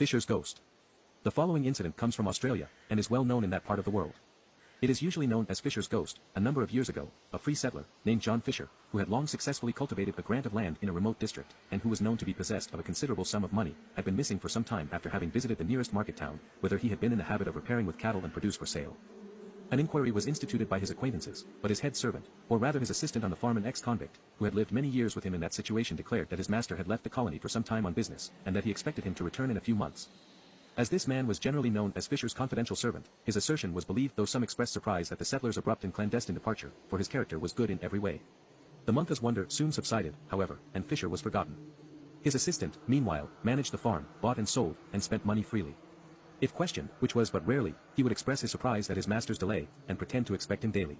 Fischers Ghost. The following incident comes from Australia, and is well known in that part of the world. It is usually known as Fischers Ghost. A number of years ago, a free settler, named John Fisher, who had long successfully cultivated a grant of land in a remote district, and who was known to be possessed of a considerable sum of money, had been missing for some time after having visited the nearest market town, whither he had been in the habit of repairing with cattle and produce for sale. An inquiry was instituted by his acquaintances, but his head servant, or rather his assistant on the farm, an ex-convict, who had lived many years with him in that situation, declared that his master had left the colony for some time on business, and that he expected him to return in a few months. As this man was generally known as Fisher's confidential servant, his assertion was believed, though some expressed surprise at the settler's abrupt and clandestine departure, for his character was good in every way. The month's wonder soon subsided, however, and Fisher was forgotten. His assistant, meanwhile, managed the farm, bought and sold, and spent money freely. If questioned, which was but rarely, he would express his surprise at his master's delay, and pretend to expect him daily.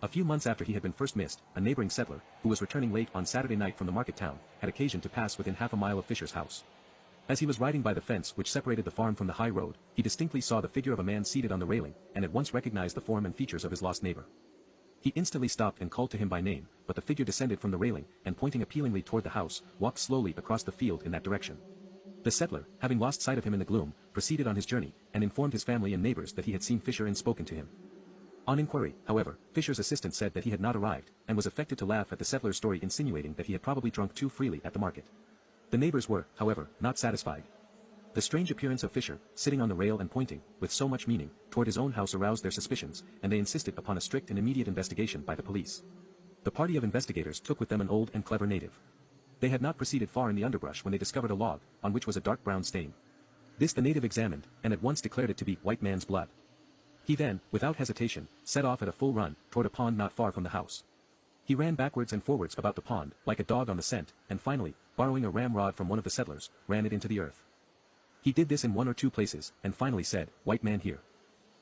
A few months after he had been first missed, a neighboring settler, who was returning late on Saturday night from the market town, had occasion to pass within half a mile of Fisher's house. As he was riding by the fence which separated the farm from the high road, he distinctly saw the figure of a man seated on the railing, and at once recognized the form and features of his lost neighbor. He instantly stopped and called to him by name, but the figure descended from the railing, and pointing appealingly toward the house, walked slowly across the field in that direction. The settler, having lost sight of him in the gloom, proceeded on his journey, and informed his family and neighbors that he had seen Fisher and spoken to him. On inquiry, however, Fisher's assistant said that he had not arrived, and was affected to laugh at the settler's story, insinuating that he had probably drunk too freely at the market. The neighbors were, however, not satisfied. The strange appearance of Fisher, sitting on the rail and pointing, with so much meaning, toward his own house aroused their suspicions, and they insisted upon a strict and immediate investigation by the police. The party of investigators took with them an old and clever native. They had not proceeded far in the underbrush when they discovered a log, on which was a dark brown stain. This the native examined, and at once declared it to be white man's blood. He then, without hesitation, set off at a full run, toward a pond not far from the house. He ran backwards and forwards about the pond, like a dog on the scent, and finally, borrowing a ramrod from one of the settlers, ran it into the earth. He did this in one or two places, and finally said, "White man here."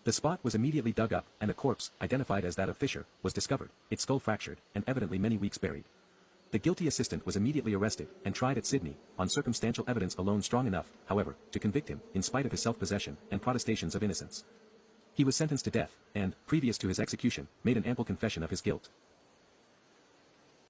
The spot was immediately dug up, and a corpse, identified as that of Fisher, was discovered, its skull fractured, and evidently many weeks buried. The guilty assistant was immediately arrested, and tried at Sydney, on circumstantial evidence alone strong enough, however, to convict him, in spite of his self-possession, and protestations of innocence. He was sentenced to death, and, previous to his execution, made an ample confession of his guilt.